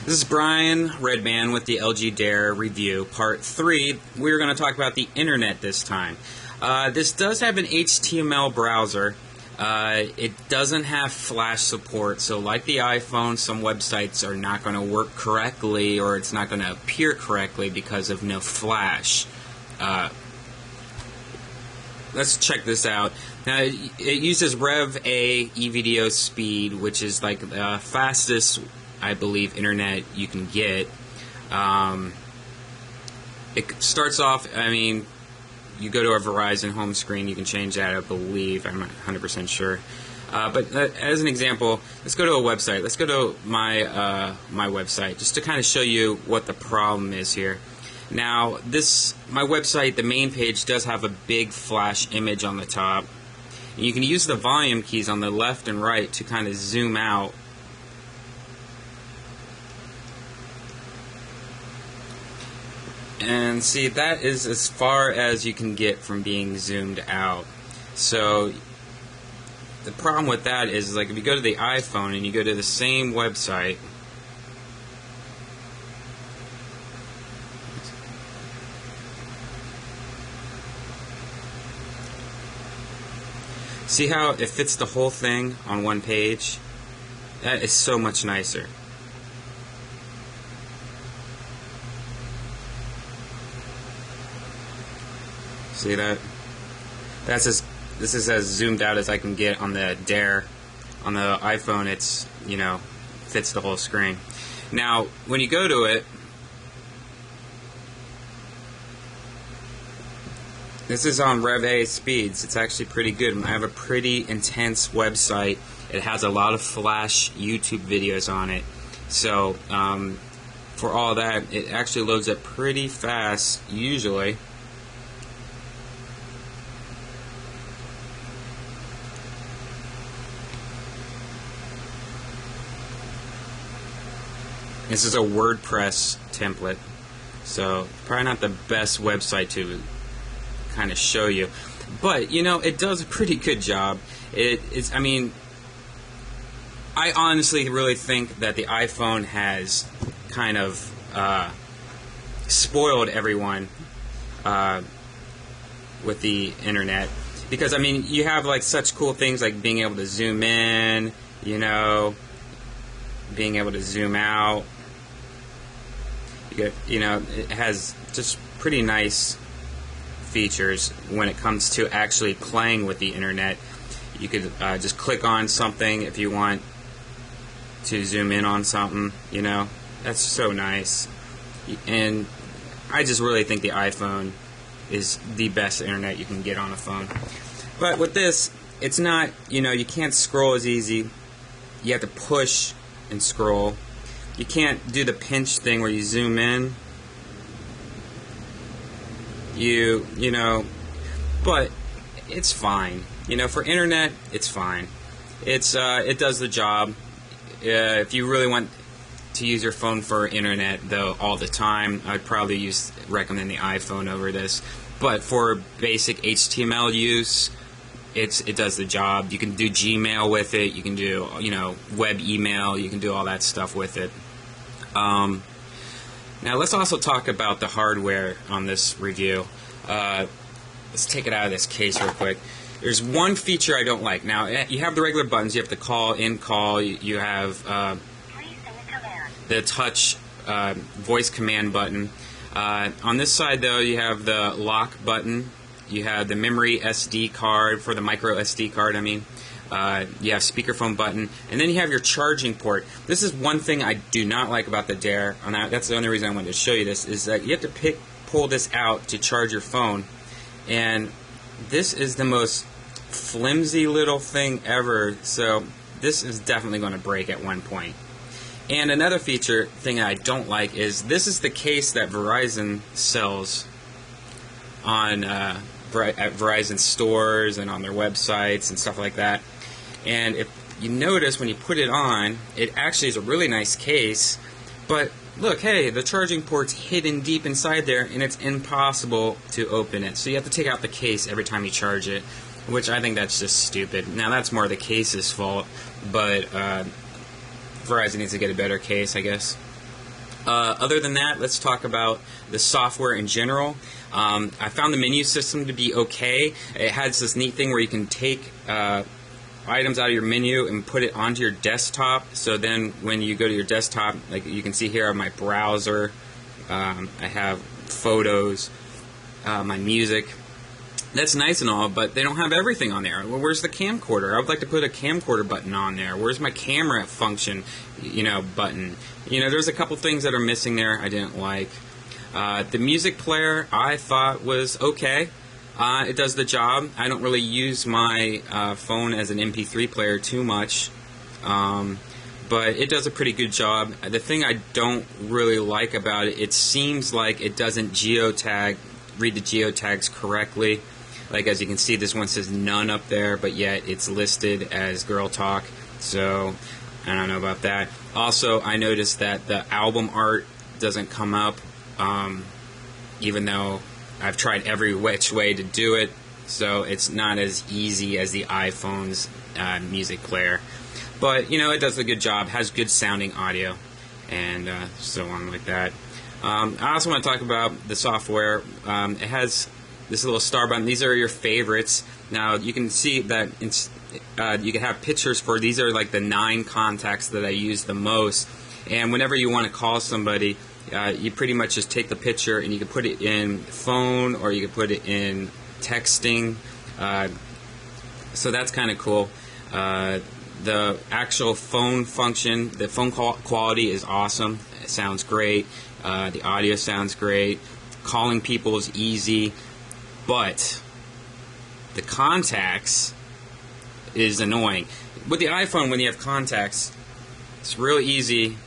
This is Brian Redman with the LG Dare review, part 3. We're going to talk about the internet this time. This does have an HTML browser. It doesn't have Flash support, so like the iPhone, some websites are not going to work correctly, or it's not going to appear correctly because of no Flash. Let's check this out. Now, it uses Rev A eVideo speed, which is like the fastest, I believe, internet you can get. It starts off, I mean, you go to a Verizon home screen, you can change that, I believe. I'm not 100% sure. But as an example, let's go to a website. Let's go to my website, just to kind of show you what the problem is here. Now, my website, the main page, does have a big flash image on the top. And you can use the volume keys on the left and right to kind of zoom out. And see, that is as far as you can get from being zoomed out. So the problem with that is, like, if you go to the iPhone and you go to the same website, see how it fits the whole thing on one page? That is so much nicer. See that? This is as zoomed out as I can get on the Dare. On the iPhone, it's, fits the whole screen. Now, when you go to it, this is on Rev A speeds. It's actually pretty good. I have a pretty intense website. It has a lot of Flash YouTube videos on it. So, for all that, it actually loads up pretty fast, usually. This is a WordPress template, so probably not the best website to kind of show you, but it does a pretty good job. I honestly really think that the iPhone has kind of spoiled everyone with the internet, because you have like such cool things like being able to zoom in, being able to zoom out. It has just pretty nice features when it comes to actually playing with the internet. You could just click on something if you want to zoom in on something, That's so nice. And I just really think the iPhone is the best internet you can get on a phone. But with this, it's not, you can't scroll as easy. You have to push and scroll. You can't do the pinch thing where you zoom in. But it's fine. For internet, it's fine. It does the job. If you really want to use your phone for internet, though, all the time, I'd probably recommend the iPhone over this. But for basic HTML use, it does the job. You can do Gmail with it. You can do, web email. You can do all that stuff with it. Now let's also talk about the hardware on this review. Let's take it out of this case real quick. There's one feature I don't like. Now, you have the regular buttons. You have the call, in call. You have the touch voice command button. On this side, though, you have the lock button. You have the memory SD card for the micro SD card, you have speakerphone button, and then you have your charging port. This is one thing I do not like about the Dare, and that's the only reason I wanted to show you this, is that you have to pull this out to charge your phone, and this is the most flimsy little thing ever, so this is definitely going to break at one point. And another thing that I don't like is this is the case that Verizon sells on at Verizon stores and on their websites and stuff like that. And if you notice, when you put it on, it actually is a really nice case, but look, hey, the charging port's hidden deep inside there, and it's impossible to open it. So you have to take out the case every time you charge it, which I think that's just stupid. Now, that's more the case's fault, but Verizon needs to get a better case, I guess. Other than that, let's talk about the software in general. I found the menu system to be okay. It has this neat thing where you can take items out of your menu and put it onto your desktop. So then when you go to your desktop, like you can see here, I have my browser, I have photos, my music. That's nice and all, but they don't have everything on there. Well, where's the camcorder? I would like to put a camcorder button on there. Where's my camera function, button? There's a couple things that are missing there I didn't like. The music player I thought was okay. It does the job. I don't really use my phone as an MP3 player too much, but it does a pretty good job. The thing I don't really like about it, it seems like it doesn't read the geotags correctly. Like, as you can see, this one says none up there, but yet it's listed as Girl Talk, so I don't know about that. Also, I noticed that the album art doesn't come up, even though I've tried every which way to do it, so it's not as easy as the iPhone's music player. But, it does a good job, has good sounding audio, and so on like that. I also want to talk about the software. It has this little star button. These are your favorites. Now, you can see that you can have pictures for, these are like the 9 contacts that I use the most. And whenever you want to call somebody, you pretty much just take the picture and you can put it in phone or you can put it in texting. So that's kind of cool. The actual phone function, the phone call quality is awesome. It sounds great. The audio sounds great. Calling people is easy. But the contacts is annoying. With the iPhone, when you have contacts, it's real easy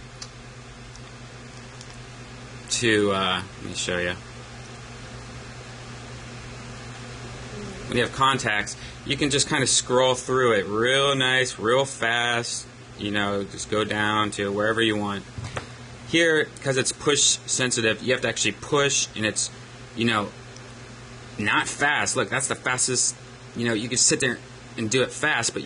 to, let me show you. When you have contacts, you can just kind of scroll through it real nice, real fast, just go down to wherever you want. Here, because it's push sensitive, you have to actually push, and it's, not fast. Look, that's the fastest, you can sit there and do it fast, but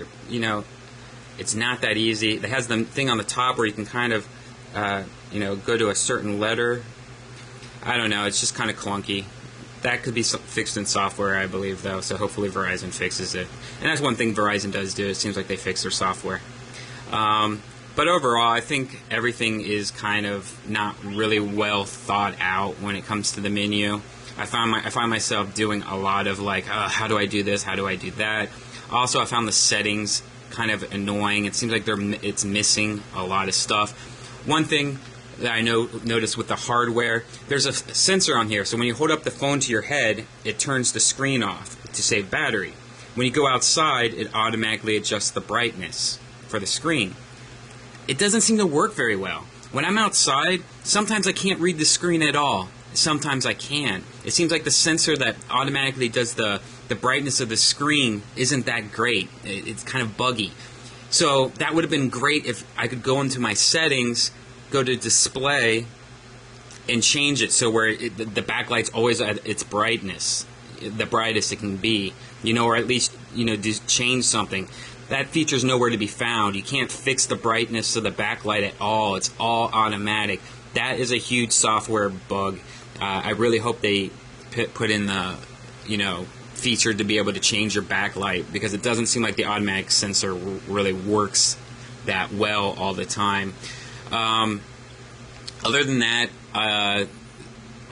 it's not that easy. It has the thing on the top where you can kind of, go to a certain letter. I don't know, it's just kind of clunky. That could be fixed in software, I believe, though, so hopefully Verizon fixes it. And that's one thing Verizon does do. It seems like they fix their software. But overall, I think everything is kind of not really well thought out when it comes to the menu. I find myself doing a lot of like, how do I do this? How do I do that? Also, I found the settings kind of annoying. It seems like it's missing a lot of stuff. One thing that I noticed with the hardware, there's a sensor on here. So when you hold up the phone to your head, it turns the screen off to save battery. When you go outside, it automatically adjusts the brightness for the screen. It doesn't seem to work very well. When I'm outside, sometimes I can't read the screen at all. Sometimes I can. It seems like the sensor that automatically does the brightness of the screen isn't that great. It's kind of buggy. So that would have been great if I could go into my settings, go to display, and change it so where the backlight's always at its brightness, the brightest it can be, or at least, just change something. That feature's nowhere to be found. You can't fix the brightness of the backlight at all. It's all automatic. That is a huge software bug. I really hope they put in the, feature to be able to change your backlight, because it doesn't seem like the automatic sensor really works that well all the time. Other than that, I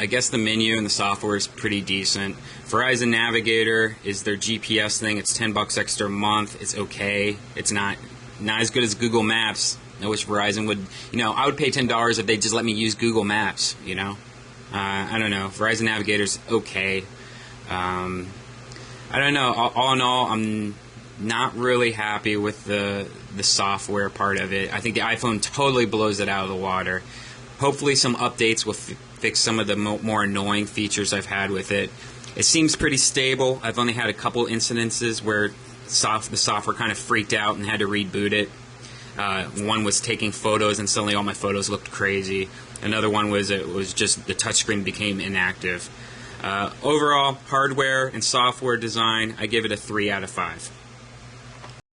guess the menu and the software is pretty decent. Verizon Navigator is their GPS thing. It's $10 extra a month. It's okay. It's not as good as Google Maps. I wish Verizon would, I would pay $10 if they just let me use Google Maps, I don't know. Verizon Navigator's okay. I don't know. All in all, I'm not really happy with the software part of it. I think the iPhone totally blows it out of the water. Hopefully some updates will fix some of the more annoying features I've had with it. It seems pretty stable. I've only had a couple incidences where the software kind of freaked out and had to reboot it. One was taking photos and suddenly all my photos looked crazy. Another one was it was just the touchscreen became inactive. Overall, hardware and software design, I give it a 3 out of 5.